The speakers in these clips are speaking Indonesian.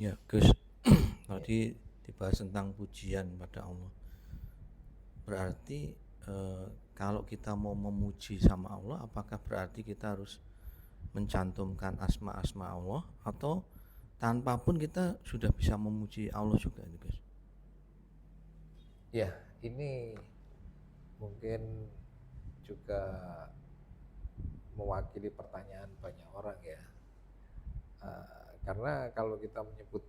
Ya, Gus, Ya, tadi dibahas tentang pujian pada Allah. Berarti eh, kalau kita mau memuji sama Allah, apakah berarti kita harus mencantumkan asma-asma Allah atau tanpa pun kita sudah bisa memuji Allah juga nih, Gus? ya, ini mungkin juga mewakili pertanyaan banyak orang ya. Karena kalau kita menyebut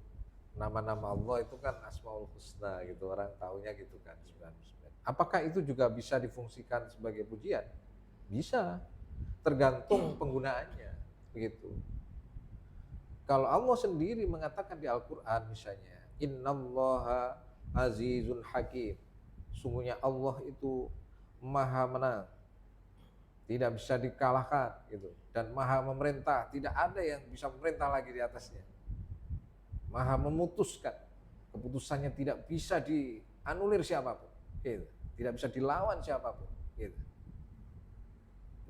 nama-nama Allah itu kan Asmaul Husna gitu, orang taunya gitu kan 99. Apakah itu juga bisa difungsikan sebagai pujian? Bisa, tergantung penggunaannya begitu. Kalau Allah sendiri mengatakan di Al-Qur'an misalnya, Innallaha azizun hakim. Sungguhnya Allah itu maha menang, tidak bisa dikalahkan gitu, dan maha memerintah, tidak ada yang bisa memerintah lagi di atasnya. Maha memutuskan, keputusannya tidak bisa dianulir siapapun gitu. Tidak bisa dilawan siapapun gitu.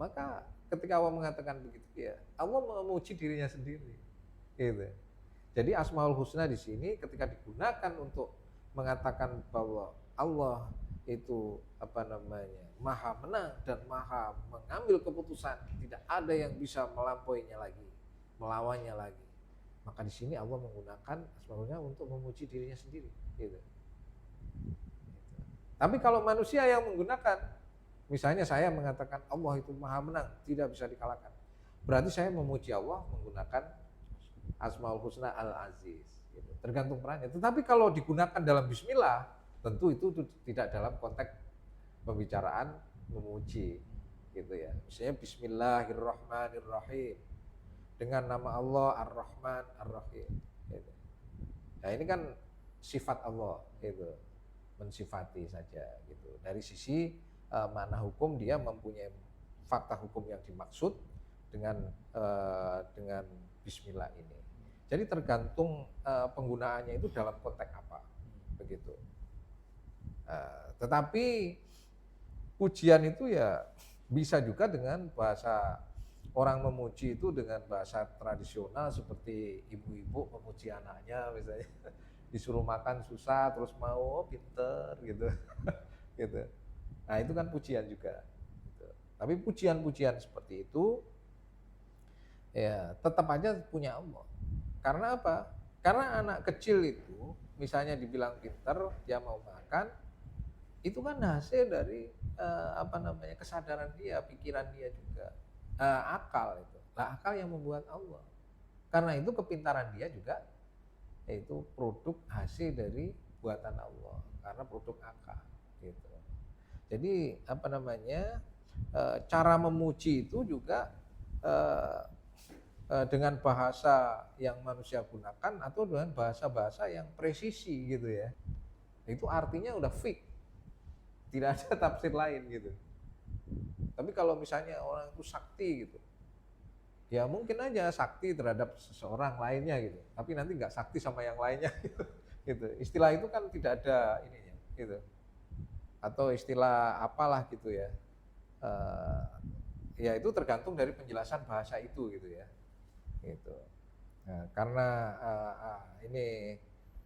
Maka ketika Allah mengatakan begitu ya, Allah memuji dirinya sendiri gitu. Jadi Asmaul Husna di sini ketika digunakan untuk mengatakan bahwa Allah itu apa namanya maha menang dan maha mengambil keputusan, tidak ada yang bisa melampauinya lagi, melawannya lagi. Maka di sini Allah menggunakan Asmaul Husna untuk memuji dirinya sendiri. Gitu. Tapi kalau manusia yang menggunakan, misalnya saya mengatakan Allah itu maha menang, tidak bisa dikalahkan. Berarti saya memuji Allah menggunakan Asmaul Husna Al-Aziz. Gitu. Tergantung perannya. Tetapi kalau digunakan dalam Bismillah, tentu itu tidak dalam konteks pembicaraan memuji. Gitu ya. Misalnya Bismillahirrahmanirrahim. Dengan nama Allah Ar-Rahman Ar-Rahim. Gitu. Nah ini kan sifat Allah. Gitu. Mensifati saja. Gitu. Dari sisi makna hukum dia mempunyai fakta hukum yang dimaksud dengan Bismillah ini. Jadi tergantung penggunaannya itu dalam konteks apa, begitu. Tetapi pujian itu ya bisa juga dengan bahasa orang memuji itu dengan bahasa tradisional seperti ibu-ibu memuji anaknya misalnya disuruh makan susah terus mau pinter gitu gitu. Nah itu kan pujian juga. Gitu. Tapi pujian-pujian seperti itu ya tetap aja punya Allah. Karena apa? Karena anak kecil itu misalnya dibilang pinter, dia mau makan, itu kan hasil dari apa namanya kesadaran dia, pikiran dia juga, akal itu. Lah akal yang membuat Allah. Karena itu kepintaran dia juga yaitu produk hasil dari buatan Allah. Karena produk akal gitu. Jadi apa namanya cara memuji itu juga eh, dengan bahasa yang manusia gunakan atau dengan bahasa-bahasa yang presisi gitu ya. Itu artinya udah fix, tidak ada tafsir lain gitu. Tapi kalau misalnya orang itu sakti gitu, ya mungkin aja sakti terhadap seseorang lainnya gitu. Tapi nanti nggak sakti sama yang lainnya gitu. Gitu. Istilah itu kan tidak ada ininya gitu. Atau istilah apalah gitu ya. Eh, ya itu tergantung dari penjelasan bahasa itu gitu ya. Gitu. Nah, karena ini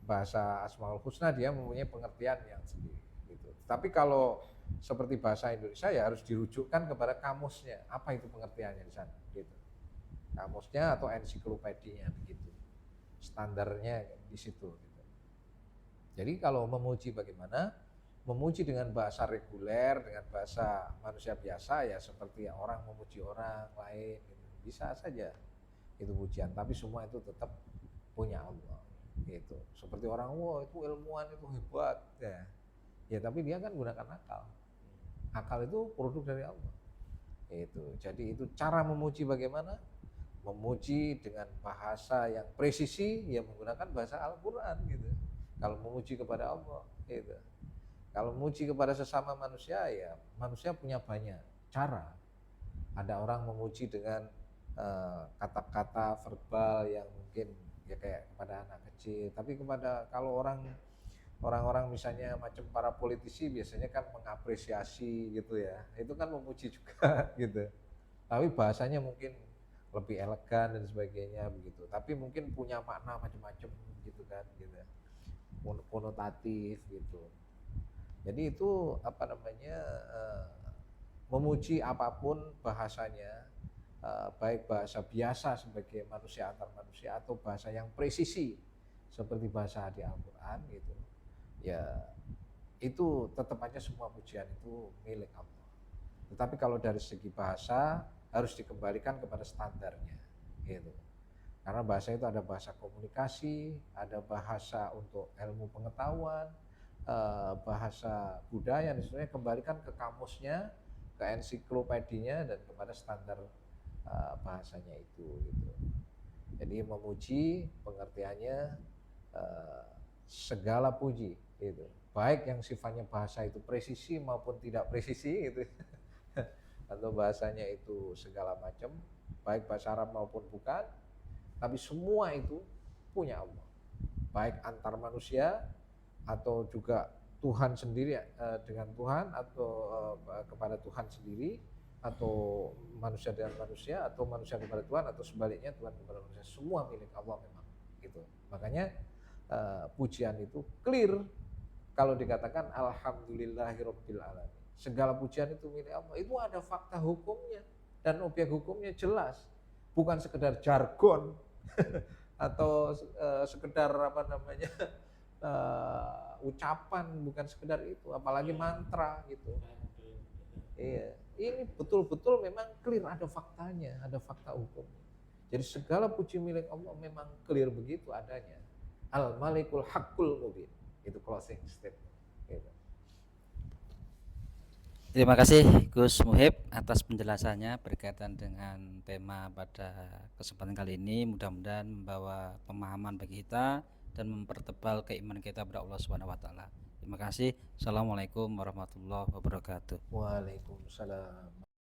bahasa Asmaul Husna dia mempunyai pengertian yang sendiri gitu. Tapi kalau seperti bahasa Indonesia ya harus dirujukkan kepada kamusnya. Apa itu pengertiannya di sana gitu. Kamusnya atau ensiklopedinya begitu. Standarnya di situ gitu. Jadi kalau memuji bagaimana? Memuji dengan bahasa reguler, dengan bahasa manusia biasa ya seperti orang memuji orang lain gitu. Bisa saja itu pujian, tapi semua itu tetap punya Allah gitu. Seperti orang wah itu ilmuwan itu hebat ya tapi dia kan gunakan akal itu produk dari Allah itu. Jadi itu cara memuji bagaimana, memuji dengan bahasa yang presisi ya menggunakan bahasa Al-Quran gitu. Kalau memuji kepada Allah gitu. Kalau memuji kepada sesama manusia ya manusia punya banyak cara. Ada orang memuji dengan kata-kata verbal yang mungkin ya kayak kepada anak kecil, tapi kepada kalau orang-orang misalnya macam para politisi biasanya kan mengapresiasi gitu ya, itu kan memuji juga gitu. Tapi bahasanya mungkin lebih elegan dan sebagainya begitu, tapi mungkin punya makna macam-macam gitu. konotatif gitu. Jadi itu apa namanya, memuji apapun bahasanya, baik bahasa biasa sebagai manusia antar manusia atau bahasa yang presisi seperti bahasa di Al-Quran gitu, ya itu tetap aja semua pujian itu milik Allah. Tetapi kalau dari segi bahasa harus dikembalikan kepada standarnya gitu. Karena bahasa itu ada bahasa komunikasi, ada bahasa untuk ilmu pengetahuan, bahasa budaya, dan sebenarnya kembalikan ke kamusnya, ke ensiklopedinya, dan kepada standar bahasanya itu gitu. Jadi memuji pengertiannya segala puji gitu. Baik yang sifatnya bahasa itu presisi maupun tidak presisi gitu. Atau bahasanya itu segala macam, baik bahasa Arab maupun bukan, tapi semua itu punya Allah. Baik antar manusia atau juga Tuhan sendiri dengan Tuhan, atau kepada Tuhan sendiri, atau manusia dengan manusia, atau manusia kepada Tuhan, atau sebaliknya Tuhan kepada manusia, semua milik Allah memang gitu. Makanya pujian itu clear kalau dikatakan alhamdulillahirabbil alamin. Segala pujian itu milik Allah. Itu ada fakta hukumnya dan objek hukumnya jelas. Bukan sekedar jargon atau sekedar apa namanya ucapan, bukan sekedar itu, apalagi mantra gitu. Iya, ini betul-betul memang clear, ada faktanya, ada fakta hukumnya. Jadi segala puji milik Allah memang clear begitu adanya. Al-Malikul Haqqul Mubin. Itu closing statement. Gitu. Terima kasih Gus Muhib atas penjelasannya berkaitan dengan tema pada kesempatan kali ini. Mudah-mudahan membawa pemahaman bagi kita dan mempertebal keimanan kita kepada Allah Subhanahu wa taala. Terima kasih. Assalamualaikum warahmatullahi wabarakatuh. Waalaikumsalam.